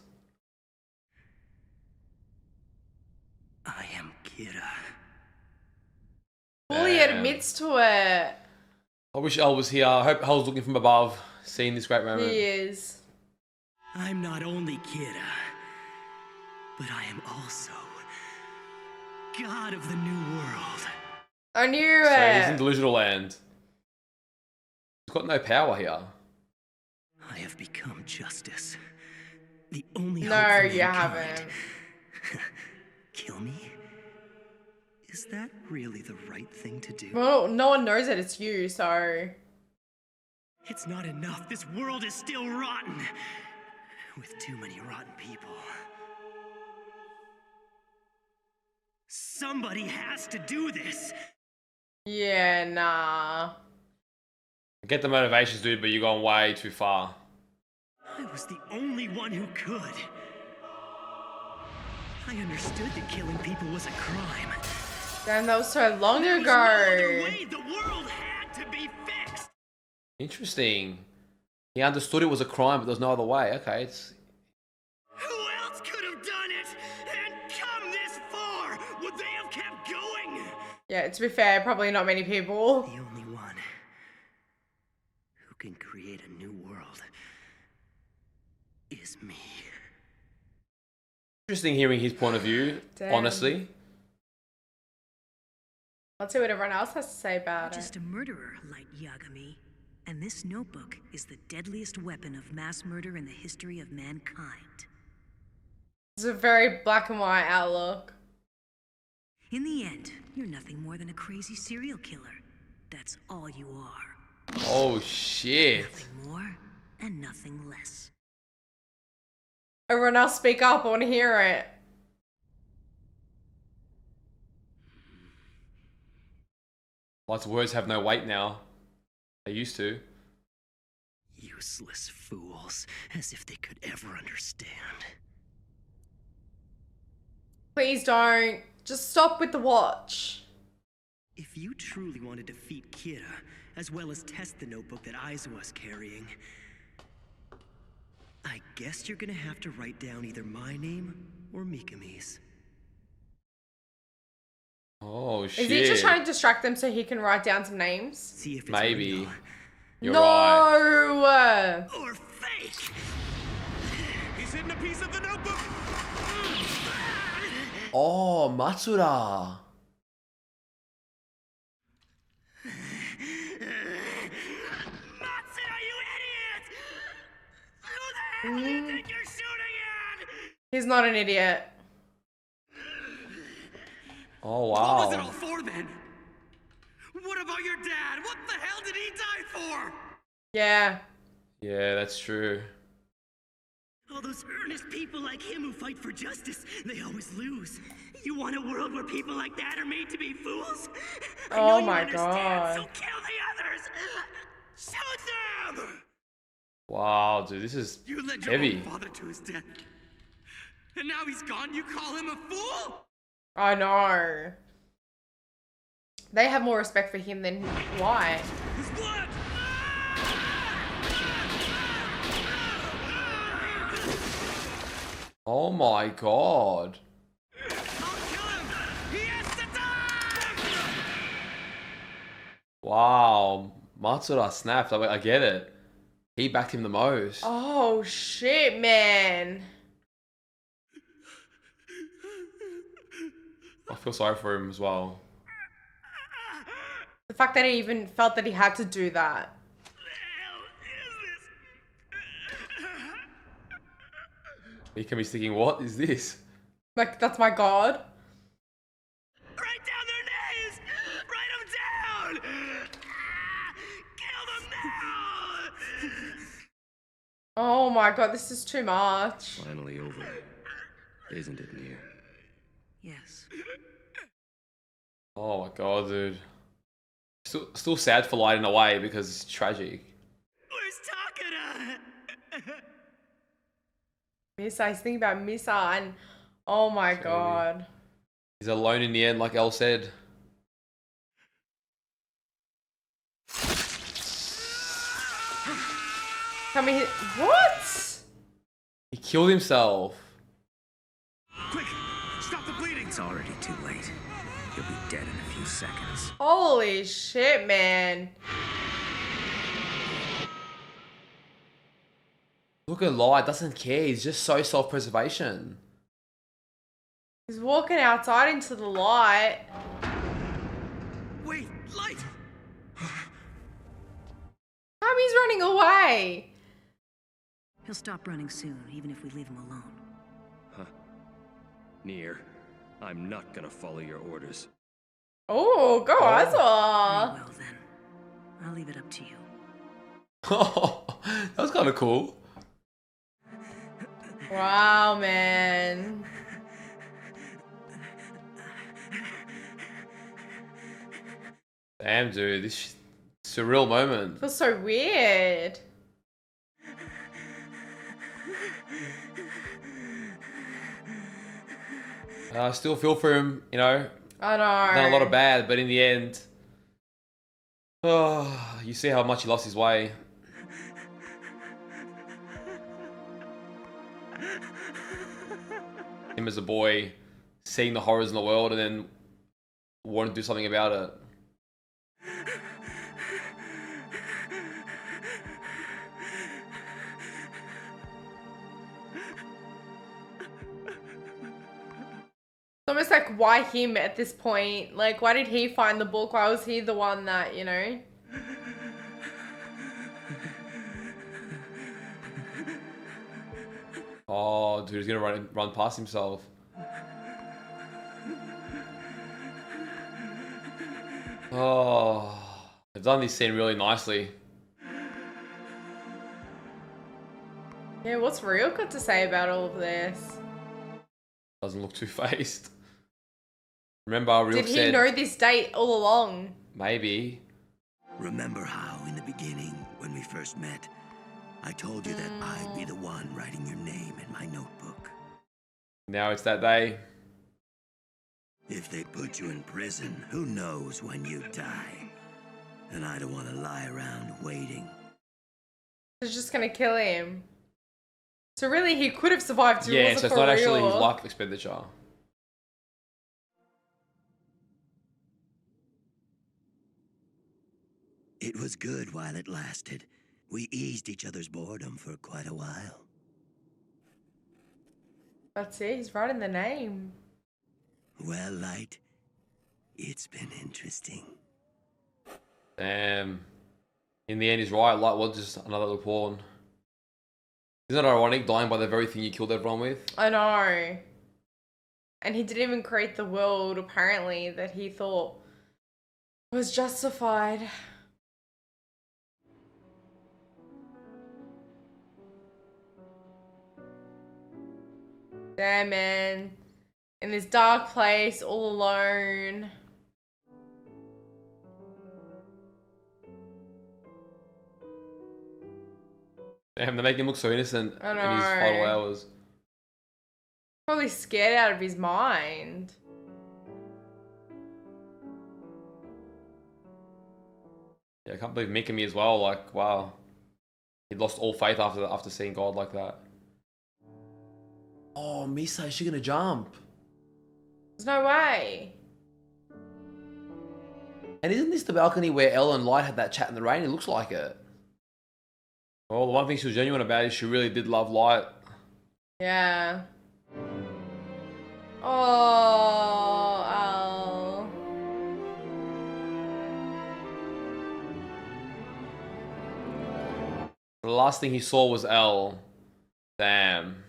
Speaker 7: I am Kira.
Speaker 2: Fully admits to it.
Speaker 1: I wish Elle was here. I hope Elle's looking from above, seeing this great moment.
Speaker 2: He is.
Speaker 7: I'm not only Kira, but I am also God of the New World.
Speaker 2: I knew
Speaker 1: So
Speaker 2: it.
Speaker 1: he's in delusional land. He's got no power here.
Speaker 7: I have become justice. The only hope
Speaker 2: No,
Speaker 7: for
Speaker 2: you
Speaker 7: mankind.
Speaker 2: haven't.
Speaker 7: Kill me? Is that really the right thing to do?
Speaker 2: Well, no one knows that it's you, so...
Speaker 7: It's not enough. This world is still rotten. With too many rotten people. Somebody has to do this.
Speaker 2: Yeah, nah.
Speaker 1: I get the motivations, dude, but you're going way too far.
Speaker 7: I was the only one who could. I understood that killing people was a crime.
Speaker 2: Damn, that was so long
Speaker 7: There was
Speaker 2: ago.
Speaker 7: no other way. The world had to be fixed.
Speaker 1: Interesting. He understood it was a crime, but there's no other way. Okay, it's...
Speaker 12: Who else could have done it and come this far? Would they have kept going?
Speaker 2: Yeah, to be fair, probably not many people.
Speaker 7: The only one who can create a new world is me.
Speaker 1: Interesting hearing his point of view,
Speaker 2: Damn.
Speaker 1: honestly.
Speaker 2: Let's see what everyone else has to say about
Speaker 8: Just a murderer, Light Yagami. And this notebook is the deadliest weapon of mass murder in the history of mankind.
Speaker 2: It's a very black and white outlook.
Speaker 8: In the end, you're nothing more than a crazy serial killer. That's all you are.
Speaker 1: Oh, shit.
Speaker 8: Nothing more and nothing less.
Speaker 2: Everyone else speak up, I want to hear it.
Speaker 1: Lots of words have no weight now. They used to.
Speaker 7: Useless fools, as if they could ever understand.
Speaker 2: Please don't. Just stop with the watch.
Speaker 7: If you truly want to defeat Kira, as well as test the notebook that Aizawa's carrying, I guess you're gonna have to write down either my name or Mikami's.
Speaker 1: Oh shit.
Speaker 2: Is he just trying to distract them so he can write down some names?
Speaker 7: See if it's
Speaker 1: maybe.
Speaker 7: real.
Speaker 1: You're
Speaker 2: no!
Speaker 1: right.
Speaker 7: Or fake!
Speaker 9: He's hidden a piece of the notebook!
Speaker 1: Oh, Matsuda.
Speaker 12: Matsuda, you idiot! Who the hell do you think you're shooting at?
Speaker 2: He's not an idiot.
Speaker 1: Oh,
Speaker 12: What
Speaker 1: wow.
Speaker 12: was it all for then? What about your dad? What the hell did he die for?
Speaker 2: Yeah.
Speaker 1: Yeah, that's true.
Speaker 7: All those earnest people like him who fight for justice, they always lose. You want a world where people like that are made to be fools? I know
Speaker 2: Oh
Speaker 7: you
Speaker 2: my
Speaker 7: understand,
Speaker 2: god.
Speaker 7: so kill the others! Shoot them!
Speaker 1: Wow, dude, this is
Speaker 12: You led your
Speaker 1: heavy.
Speaker 12: own father to his death. And now he's gone, you call him a fool?
Speaker 2: I know. They have more respect for him than why?
Speaker 12: His blood!
Speaker 1: Oh my god.
Speaker 12: I'll kill him! He has to die!
Speaker 1: Wow. Matsuda snapped. I get it. He backed him the most.
Speaker 2: Oh shit, man.
Speaker 1: I feel sorry for him as well.
Speaker 2: The fact that he even felt that he had to do that.
Speaker 1: He can be thinking, what is this?
Speaker 2: Like, that's my god.
Speaker 12: Write down their names! Write them down! Kill them now!
Speaker 2: Oh my god, this is too much.
Speaker 6: Finally over. Isn't it, Nier?
Speaker 8: Yes.
Speaker 1: Oh my god, dude. Still sad for Light in a way because it's tragic.
Speaker 12: Where's Takada?
Speaker 2: Misa, he's thinking about Misa and oh my god.
Speaker 1: He's alone in the end, like Elle said.
Speaker 2: Tell me, what?
Speaker 1: He killed himself.
Speaker 9: Quick! Stop the bleeding!
Speaker 13: It's already too late. He'll be dead in a few seconds.
Speaker 2: Holy shit, man.
Speaker 1: Look at Light, doesn't care. He's just so self-preservation.
Speaker 2: He's walking outside into the light.
Speaker 12: Wait, Light!
Speaker 2: How he's running away?
Speaker 8: He'll stop running soon, even if we leave him alone.
Speaker 6: Huh. Nier, I'm not gonna follow your orders.
Speaker 2: Oh, go
Speaker 8: Very
Speaker 2: Aizawa.
Speaker 8: well then. I'll leave it up to you.
Speaker 1: Oh, that was kind of cool.
Speaker 2: Wow, man.
Speaker 1: Damn, dude, this surreal moment.
Speaker 2: Feels so weird.
Speaker 1: I still feel for him, you know.
Speaker 2: I know.
Speaker 1: Done a lot of bad, but in the end, oh, you see how much he lost his way. Him as a boy, seeing the horrors in the world and then wanting to do something about it.
Speaker 2: It's almost like, why him at this point? Like, why did he find the book? Why was he the one that, you know?
Speaker 1: Oh, dude, he's gonna run past himself. Oh, they've done this scene really nicely.
Speaker 2: Yeah, what's Real got to say about all of this?
Speaker 1: Doesn't look too faced. Remember, Real
Speaker 2: Did he
Speaker 1: said,
Speaker 2: know this date all along?
Speaker 1: Maybe.
Speaker 4: Remember how, in the beginning, when we first met, I told you that I'd be the one writing your name in my notebook?
Speaker 1: Now it's that day.
Speaker 4: If they put you in prison, who knows when you die? And I don't want to lie around waiting.
Speaker 2: It's just gonna kill him. So really, he could have survived too.
Speaker 1: Yeah, so it's not actually his life expenditure.
Speaker 4: It was good while it lasted. We eased each other's boredom for quite a while.
Speaker 2: That's it, he's writing the name.
Speaker 4: Well, Light, it's been interesting.
Speaker 1: Damn. In the end, he's right. Light was just another little pawn. Isn't it ironic, dying by the very thing you killed everyone with?
Speaker 2: I know. And he didn't even create the world, apparently, that he thought was justified. Damn, man. In this dark place, all alone.
Speaker 1: Damn, they make him look so innocent
Speaker 2: I
Speaker 1: in
Speaker 2: know.
Speaker 1: his final hours.
Speaker 2: Probably scared out of his mind.
Speaker 1: Yeah, I can't believe Mikami as well. Like, wow. He lost all faith after seeing God like that. Oh, Misa, is she gonna jump?
Speaker 2: There's no way.
Speaker 1: And isn't this the balcony where Elle and Light had that chat in the rain? It looks like it. Well, the one thing she was genuine about is she really did love Light.
Speaker 2: Yeah. Oh, Al.
Speaker 1: The last thing he saw was Elle. Damn.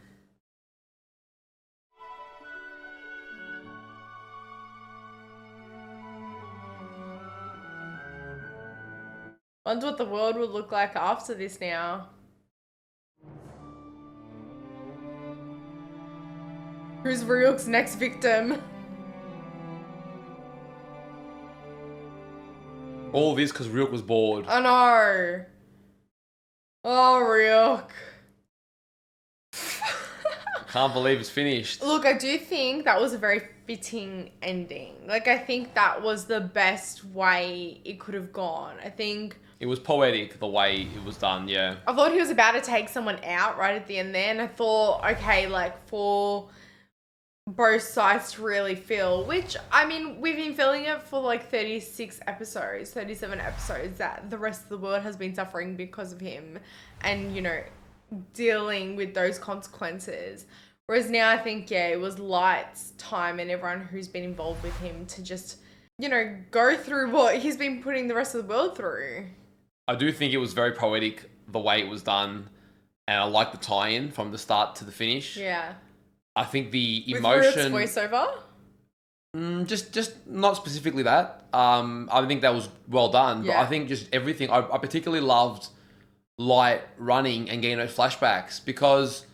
Speaker 2: Wonder what the world would look like after this now. Who's Ryuk's next victim?
Speaker 1: All this because Ryuk was bored.
Speaker 2: I know. Oh, Ryuk.
Speaker 1: Can't believe it's finished.
Speaker 2: Look, I do think that was a very fitting ending. Like, I think that was the best way it could have gone. I think...
Speaker 1: It was poetic the way it was done, yeah.
Speaker 2: I thought he was about to take someone out right at the end there, and I thought, okay, like, for both sides to really feel, which, I mean, we've been feeling it for like 36 episodes, 37 episodes, that the rest of the world has been suffering because of him and, you know, dealing with those consequences. Whereas now I think, yeah, it was Light's time and everyone who's been involved with him to just, you know, go through what he's been putting the rest of the world through.
Speaker 1: I do think it was very poetic the way it was done, and I like the tie-in from the start to the finish.
Speaker 2: Yeah.
Speaker 1: I think the emotion...
Speaker 2: With Ryuk's voiceover?
Speaker 1: Just not specifically that. I think that was well done,
Speaker 2: Yeah.
Speaker 1: but I think just everything. I particularly loved Light running and getting those flashbacks because,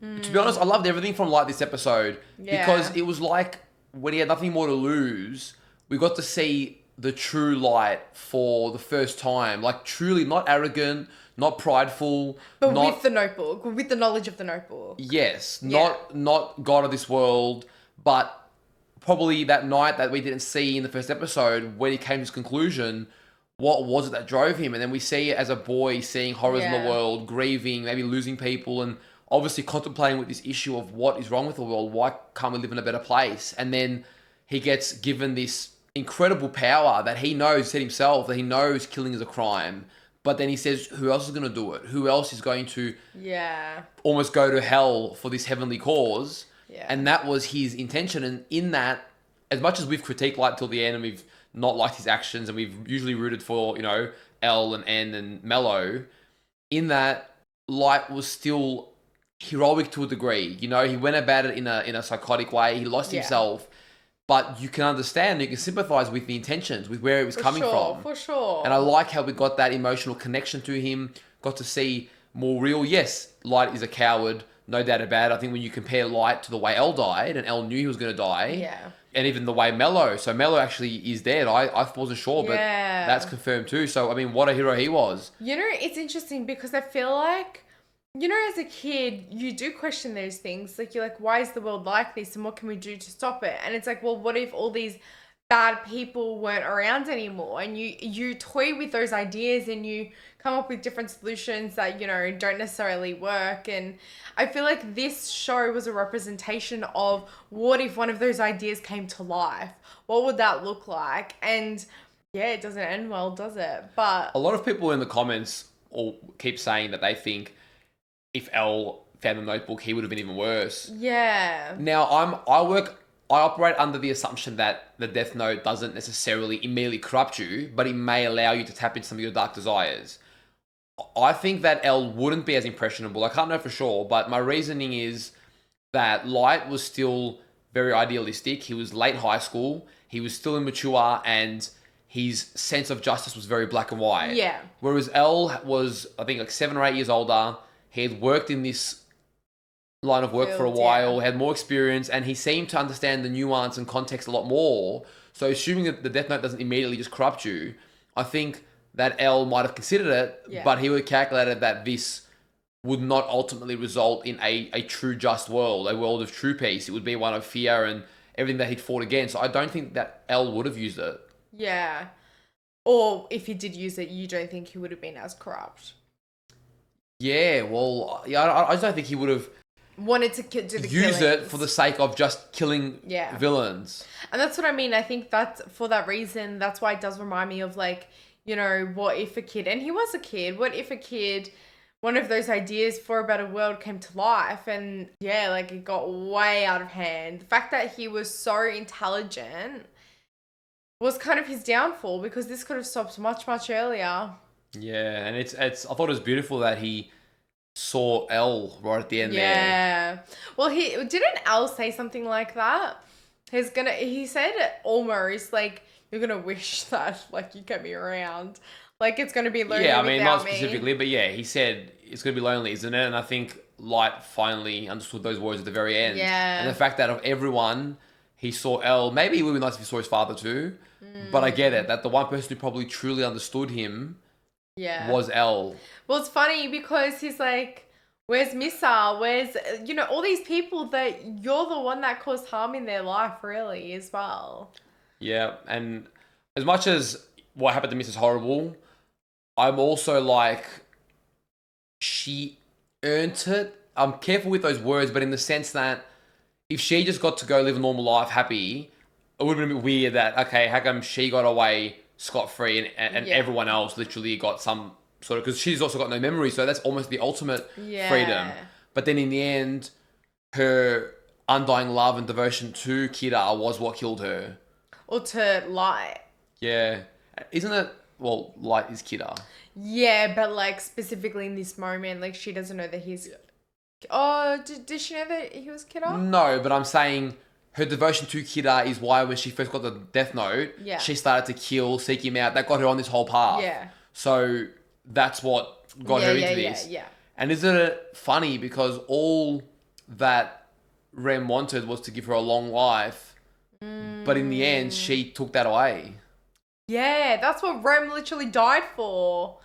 Speaker 1: to be honest, I loved everything from Light this episode because it was like when he had nothing more to lose, we got to see the true Light for the first time. Like, truly not arrogant, not prideful.
Speaker 2: But
Speaker 1: not,
Speaker 2: with the notebook, with the knowledge of the notebook.
Speaker 1: Yes, not God of this world, but probably that night that we didn't see in the first episode when he came to his conclusion, what was it that drove him? And then we see it as a boy seeing horrors in the world, grieving, maybe losing people, and obviously contemplating with this issue of what is wrong with the world. Why can't we live in a better place? And then he gets given this incredible power that he knows, said himself, that he knows killing is a crime. But then he says, who else is going to do it? Who else is going to almost go to hell for this heavenly cause? Yeah. And that was his intention. And in that, as much as we've critiqued Light till the end and we've not liked his actions and we've usually rooted for, you know, Elle and N and Mello, in that, Light was still heroic to a degree. You know, he went about it in a psychotic way. He lost himself. But you can understand, you can sympathize with the intentions, with where it was coming from.
Speaker 2: For sure.
Speaker 1: And I like how we got that emotional connection to him, got to see more real. Yes, Light is a coward, no doubt about it. I think when you compare Light to the way Elle died, and Elle knew he was going to die,
Speaker 2: Yeah.
Speaker 1: and even the way Mello, so Mello actually is dead. I wasn't sure, but
Speaker 2: Yeah.
Speaker 1: that's confirmed too. So, I mean, what a hero he was.
Speaker 2: You know, it's interesting because I feel like, you know, as a kid, you do question those things. Like, you're like, why is the world like this? And what can we do to stop it? And it's like, well, what if all these bad people weren't around anymore? And you toy with those ideas and you come up with different solutions that, you know, don't necessarily work. And I feel like this show was a representation of what if one of those ideas came to life? What would that look like? And yeah, it doesn't end well, does it? But
Speaker 1: a lot of people in the comments all keep saying that they think if Elle found the notebook, he would have been even worse.
Speaker 2: yeah.
Speaker 1: Now, I operate under the assumption that the Death Note doesn't necessarily immediately corrupt you, but it may allow you to tap into some of your dark desires. I think that Elle wouldn't be as impressionable. I can't know for sure, but my reasoning is that Light was still very idealistic. He was late high school. He was still immature, and his sense of justice was very black and white.
Speaker 2: Yeah.
Speaker 1: Whereas Elle was, I think, like 7 or 8 years older. He had worked in this line of work for a while, had more experience, and he seemed to understand the nuance and context a lot more. So assuming that the Death Note doesn't immediately just corrupt you, I think that Elle might have considered it, but he would have calculated that this would not ultimately result in a true just world, a world of true peace. It would be one of fear and everything that he'd fought against. So I don't think that Elle would have used it.
Speaker 2: Yeah. Or if he did use it, you don't think he would have been as corrupt?
Speaker 1: Yeah, well, yeah, I just don't think he would have
Speaker 2: wanted to do the
Speaker 1: use
Speaker 2: killings.
Speaker 1: it for the sake of just killing
Speaker 2: Yeah.
Speaker 1: villains.
Speaker 2: And that's what I mean. I think that's for that reason. That's why it does remind me of, like, you know, what if a kid, and he was a kid, what if a kid, one of those ideas for a better world came to life, and yeah, like, it got way out of hand. The fact that he was so intelligent was kind of his downfall, because this could have stopped much, much earlier.
Speaker 1: Yeah, and it's I thought it was beautiful that he saw Elle right at the end there.
Speaker 2: Yeah. Well, didn't Elle say something like that? He said almost like, you're gonna wish that, like, you kept me around. Like, it's gonna be lonely
Speaker 1: Yeah, I mean, not
Speaker 2: without me.
Speaker 1: specifically, but yeah, he said it's gonna be lonely, isn't it? And I think Light finally understood those words at the very end.
Speaker 2: Yeah.
Speaker 1: And the fact that of everyone, he saw Elle. Maybe it would be nice if he saw his father too. But I get it, that the one person who probably truly understood him was Elle.
Speaker 2: Well, it's funny because he's like, where's Missa? Where's, you know, all these people that you're the one that caused harm in their life, really, as well.
Speaker 1: Yeah, and as much as what happened to Miss is horrible, I'm also like, she earned it. I'm careful with those words, but in the sense that if she just got to go live a normal life happy, it would have been a bit weird that, okay, how come she got away scot-free and everyone else literally got some sort of, because she's also got no memory, so that's almost the ultimate freedom. But then in the end, her undying love and devotion to Kira was what killed her.
Speaker 2: Or to Light.
Speaker 1: Yeah. Isn't it, well, Light is Kira.
Speaker 2: Yeah, but, like, specifically in this moment, like, she doesn't know that he's... Oh, did she know that he was Kira?
Speaker 1: No, but I'm saying her devotion to Kira is why when she first got the Death Note, she started to kill, seek him out. That got her on this whole path.
Speaker 2: Yeah.
Speaker 1: So that's what got her into this.
Speaker 2: Yeah.
Speaker 1: And isn't it funny because all that Rem wanted was to give her a long life, but in the end, she took that away.
Speaker 2: Yeah, that's what Rem literally died for.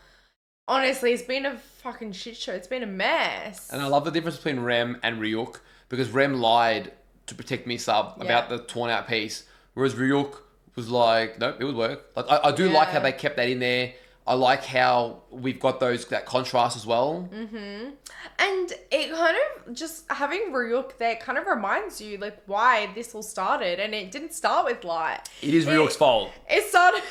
Speaker 2: Honestly, it's been a fucking shit show. It's been a mess.
Speaker 1: And I love the difference between Rem and Ryuk, because Rem lied to protect Misa about the torn out piece, whereas Ryuk was like, nope, it would work. Like I do like how they kept that in there. I like how we've got that contrast as well.
Speaker 2: Mm-hmm. And it kind of, just having Ryuk there kind of reminds you, like, why this all started. And it didn't start with Light.
Speaker 1: It is Ryuk's fault.
Speaker 2: It started...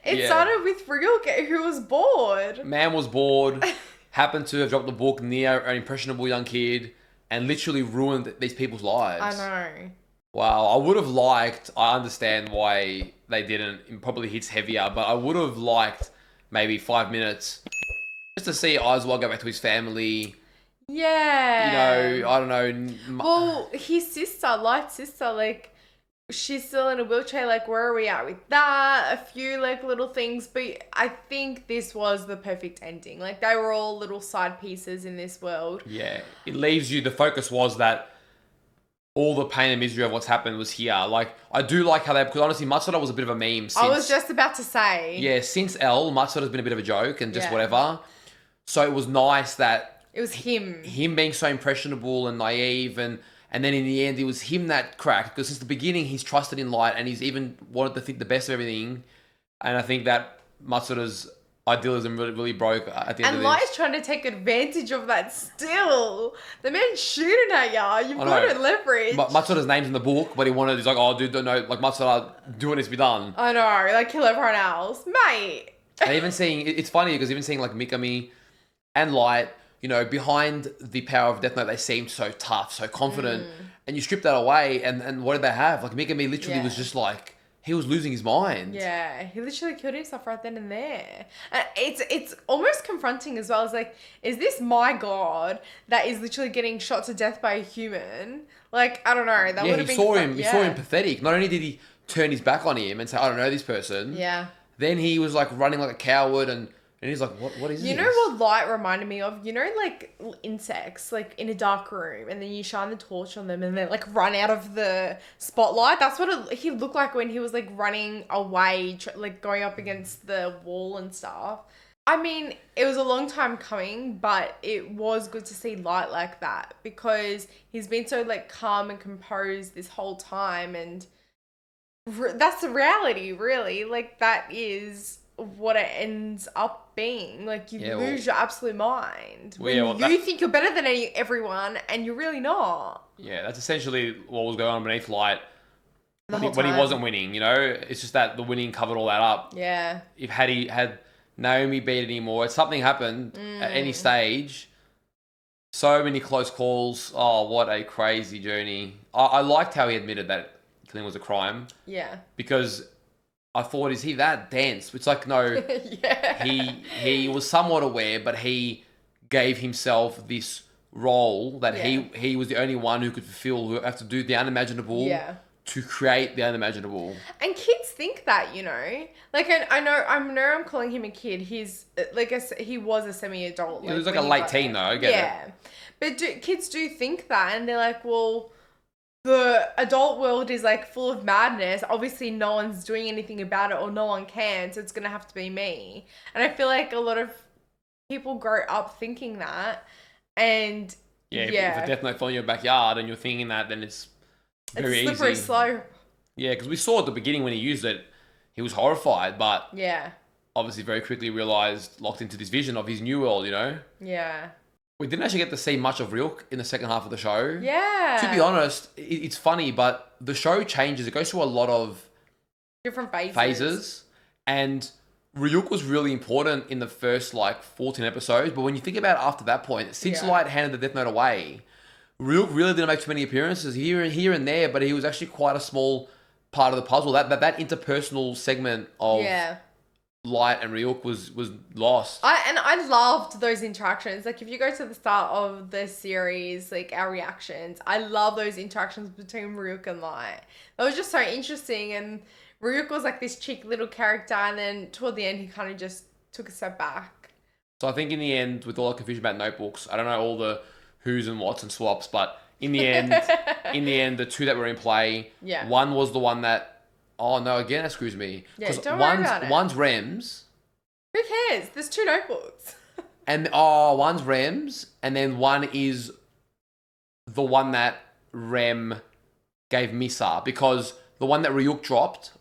Speaker 2: It started with Ryuk, who was bored.
Speaker 1: Man was bored, happened to have dropped the book near an impressionable young kid, and literally ruined these people's lives.
Speaker 2: I know.
Speaker 1: Wow, I understand why they didn't, it probably hits heavier, but I would have liked maybe 5 minutes just to see Oswald go back to his family.
Speaker 2: Yeah.
Speaker 1: You know, I don't know.
Speaker 2: Well, his sister, Light's sister, like, she's still in a wheelchair. Like, where are we at with that? A few like little things, but I think this was the perfect ending. Like, they were all little side pieces in this world.
Speaker 1: Yeah, it leaves you. The focus was that all the pain and misery of what's happened was here. Like, I do like how they, because honestly, Matsuda was a bit of a meme. Since,
Speaker 2: I was just about to say.
Speaker 1: Yeah, since L, Matsuda's been a bit of a joke and just
Speaker 2: Yeah.
Speaker 1: whatever. So it was nice that
Speaker 2: it was him
Speaker 1: being so impressionable and naive, and then in the end, it was him that cracked. Because since the beginning, he's trusted in light, and he's even wanted to think the best of everything. And I think that Matsuda's idealism really broke at the end of
Speaker 2: And
Speaker 1: this.
Speaker 2: Light's trying to take advantage of that still. The man's shooting at ya. You've got to leverage.
Speaker 1: Matsuda's name's in the book, but he's like, oh, dude, don't know. Like, Matsuda, do what needs to be done.
Speaker 2: I know. Like, kill everyone else. Mate.
Speaker 1: And even seeing, it's funny because even seeing like Mikami and Light, you know, behind the power of Death Note, they seemed so tough, so confident. And you strip that away, and what did they have? Like, Mikami literally was just like, he was losing his mind.
Speaker 2: Yeah, he literally killed himself right then and there. And it's almost confronting as well. It's like, is this my god that is literally getting shot to death by a human? Like, I don't know. That would have been...
Speaker 1: He saw him pathetic. Not only did he turn his back on him and say, I don't know this person.
Speaker 2: Yeah.
Speaker 1: Then he was like running like a coward, and he's like, what is this?
Speaker 2: You know what Light reminded me of? You know, like insects, like in a dark room, and then you shine the torch on them and they like run out of the spotlight. That's what he looked like when he was like running away, like going up against the wall and stuff. I mean, it was a long time coming, but it was good to see Light like that because he's been so like calm and composed this whole time, and that's the reality, really. Like, that is what it ends up being. Like, you lose your absolute mind when you think you're better than everyone, and you're really not.
Speaker 1: Yeah, that's essentially what was going on beneath Light
Speaker 2: The
Speaker 1: when
Speaker 2: whole
Speaker 1: he
Speaker 2: time.
Speaker 1: wasn't winning. You know, it's just that the winning covered all that up.
Speaker 2: Yeah.
Speaker 1: If he had Naomi beat anymore, if something happened at any stage, so many close calls. Oh, what a crazy journey! I liked how he admitted that killing was a crime.
Speaker 2: Yeah.
Speaker 1: Because I thought, is he that dense? It's like, no,
Speaker 2: yeah.
Speaker 1: he was somewhat aware, but he gave himself this role that he was the only one who could fulfill, who have to do the unimaginable to create the unimaginable.
Speaker 2: And kids think that, you know. Like, I know I'm calling him a kid. He's like he was a semi-adult.
Speaker 1: He was like a late teen, though. I get it.
Speaker 2: But kids do think that, and they're like, well, the adult world is like full of madness. Obviously, no one's doing anything about it, or no one can, so it's gonna have to be me. And I feel like a lot of people grow up thinking that, and
Speaker 1: if a Death Note fell in your backyard and you're thinking that, then it's very easy.
Speaker 2: It's slippery slow.
Speaker 1: Yeah, because we saw at the beginning when he used it, he was horrified, but obviously very quickly realized, locked into this vision of his new world, you know?
Speaker 2: Yeah.
Speaker 1: We didn't actually get to see much of Ryuk in the second half of the show.
Speaker 2: Yeah.
Speaker 1: To be honest, it's funny, but the show changes. It goes through a lot of
Speaker 2: different
Speaker 1: phases. And Ryuk was really important in the first, 14 episodes. But when you think about it after that point, since Light handed the Death Note away, Ryuk really didn't make too many appearances here and there, but he was actually quite a small part of the puzzle. That interpersonal segment of Light and Ryuk was lost.
Speaker 2: I loved those interactions. Like, if you go to the start of the series, like our reactions, I love those interactions between Ryuk and Light. That was just so interesting. And Ryuk was like this cheeky little character, and then toward the end, he kind of just took a step back.
Speaker 1: So I think in the end, with all the confusion about notebooks, I don't know all the who's and what's and swaps, but in the end, the two that were in play, one was the one that. Oh no! Again, that screws me.
Speaker 2: Yeah, don't worry about it.
Speaker 1: One's Rems.
Speaker 2: Who cares? There's two notebooks.
Speaker 1: And one's Rems, and then one is the one that Rem gave Misa, because the one that Ryuk dropped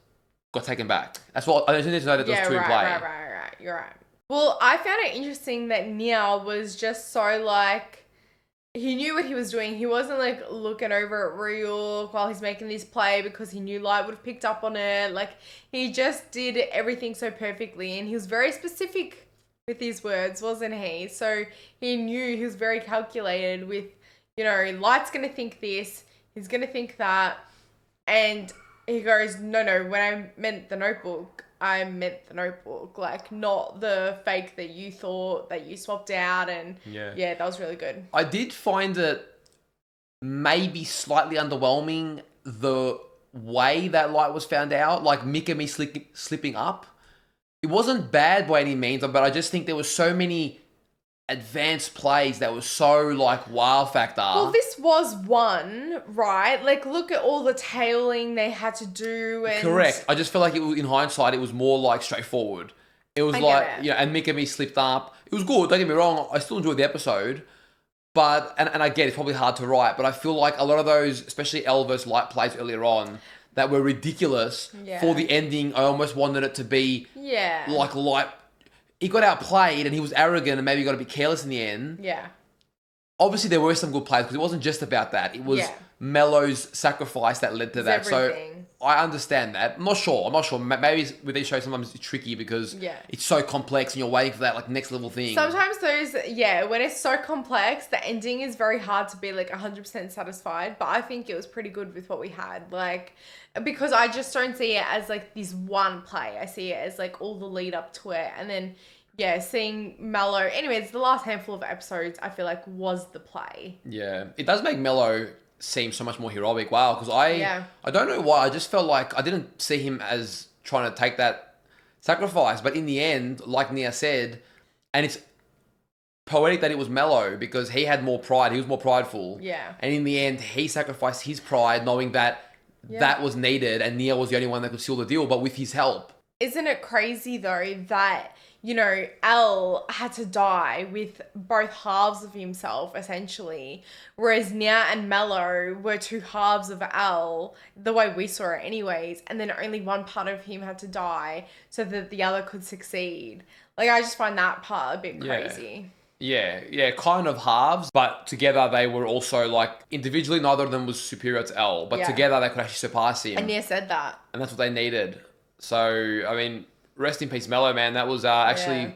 Speaker 1: got taken back. That's what I just need to know that there's two in play.
Speaker 2: Right. You're right. Well, I found it interesting that Nia was just so like. He knew what he was doing. He wasn't like looking over at Ryuk while he's making this play because he knew Light would have picked up on it. Like, he just did everything so perfectly, and he was very specific with his words, wasn't he? So he knew, he was very calculated with, you know, Light's going to think this, he's going to think that. And he goes, no, when I meant the notebook, I meant the notebook, like not the fake that you thought that you swapped out. And yeah, that was really good.
Speaker 1: I did find it maybe slightly underwhelming, the way that Light was found out, like Mikami slipping up. It wasn't bad by any means, but I just think there were so many advanced plays that were so like wow factor.
Speaker 2: Well, this was one, right? Like, look at all the tailing they had to do. And...
Speaker 1: Correct. I just feel like in hindsight, it was more like straightforward. It was and Mikami slipped up. It was good. Don't get me wrong. I still enjoyed the episode, but and I get it's probably hard to write, but I feel like a lot of those, especially L versus Light plays earlier on, that were ridiculous for the ending. I almost wanted it to be like Light. He got outplayed and he was arrogant and maybe got a bit careless in the end.
Speaker 2: Yeah.
Speaker 1: Obviously, there were some good plays because it wasn't just about that. It was Mello's sacrifice that led to that.
Speaker 2: Everything.
Speaker 1: So I understand that. I'm not sure. Maybe with these shows sometimes it's tricky because it's so complex and you're waiting for that like next level thing.
Speaker 2: Sometimes those, when it's so complex, the ending is very hard to be like 100% satisfied. But I think it was pretty good with what we had. Like, because I just don't see it as like this one play. I see it as like all the lead up to it. And then, seeing Mello. Anyways, the last handful of episodes, I feel like was the play.
Speaker 1: Yeah. It does make Mello seem so much more heroic. Wow. Because I don't know why. I just felt like I didn't see him as trying to take that sacrifice. But in the end, like Nia said, and it's poetic that it was Mello because he had more pride. He was more prideful.
Speaker 2: Yeah.
Speaker 1: And in the end, he sacrificed his pride knowing that that was needed and Nia was the only one that could seal the deal, but with his help.
Speaker 2: Isn't it crazy though that, you know, L had to die with both halves of himself, essentially. Whereas Nia and Mello were two halves of L, the way we saw it anyways. And then only one part of him had to die so that the other could succeed. Like, I just find that part a bit crazy.
Speaker 1: Yeah, kind of halves. But together they were also like, individually neither of them was superior to L. But together they could actually surpass him.
Speaker 2: And Nia said that.
Speaker 1: And that's what they needed. So, I mean... Rest in peace, Mello, man. That was actually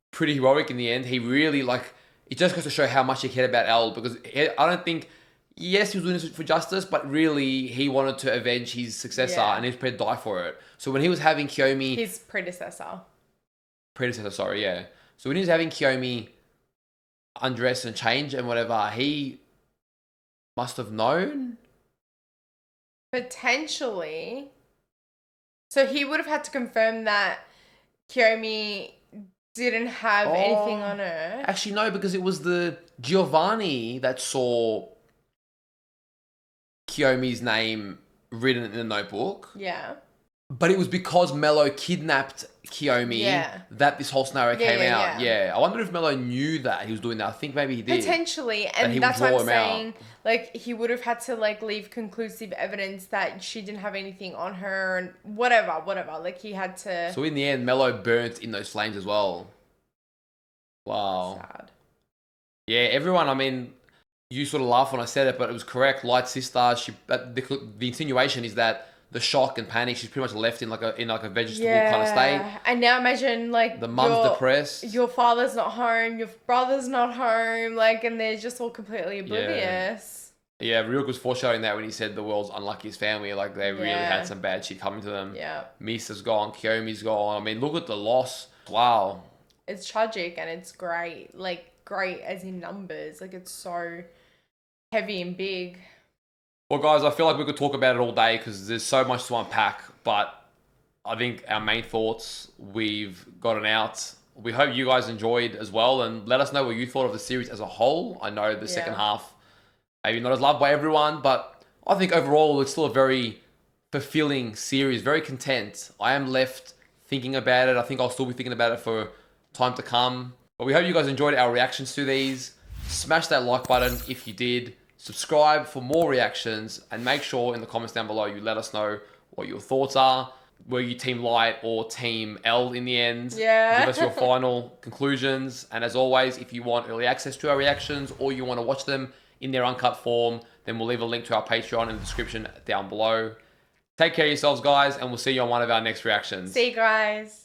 Speaker 1: pretty heroic in the end. He really, like, it just goes to show how much he cared about L because I don't think, yes, he was doing this for justice, but really he wanted to avenge his successor and he was prepared to die for it. So when he was having Kiyomi...
Speaker 2: His predecessor.
Speaker 1: Sorry, yeah. So when he was having Kiyomi undress and change and whatever, he must have known?
Speaker 2: Potentially... So he would have had to confirm that Kiyomi didn't have anything on her.
Speaker 1: Actually, no, because it was the Giovanni that saw Kiyomi's name written in the notebook.
Speaker 2: Yeah.
Speaker 1: But it was because Mello kidnapped Kiyomi that this whole scenario came out. Yeah. I wonder if Mello knew that he was doing that. I think maybe he did.
Speaker 2: Potentially. And that's what I'm saying. Like, he would have had to, like, leave conclusive evidence that she didn't have anything on her and whatever. Like, he had to...
Speaker 1: So in the end, Mello burnt in those flames as well. Wow.
Speaker 2: Sad.
Speaker 1: Yeah, everyone, I mean, you sort of laughed when I said it, but it was correct. Light's sister, the insinuation is that the shock and panic, she's pretty much left in like a vegetable kind of state.
Speaker 2: And now imagine like
Speaker 1: the mum's depressed.
Speaker 2: Your father's not home, your brother's not home, like, and they're just all completely oblivious.
Speaker 1: Yeah, Ryuk was foreshadowing that when he said the world's unluckiest family, like they really had some bad shit coming to them.
Speaker 2: Yeah.
Speaker 1: Misa's gone, Kiyomi's gone. I mean, look at the loss. Wow.
Speaker 2: It's tragic and it's great. Like, great as in numbers. Like, it's so heavy and big.
Speaker 1: Well, guys, I feel like we could talk about it all day because there's so much to unpack, but I think our main thoughts we've gotten out. We hope you guys enjoyed as well, and let us know what you thought of the series as a whole. I know the second half maybe not as loved by everyone, but I think overall it's still a very fulfilling series, very content. I am left thinking about it. I think I'll still be thinking about it for time to come. But we hope you guys enjoyed our reactions to these. Smash that like button if you did. Subscribe for more reactions and make sure in the comments down below you let us know what your thoughts are. Were you Team Light or Team L in the end?
Speaker 2: Yeah.
Speaker 1: Give us your final conclusions. And as always, if you want early access to our reactions or you want to watch them in their uncut form, then we'll leave a link to our Patreon in the description down below. Take care of yourselves, guys, and we'll see you on one of our next reactions.
Speaker 2: See you guys.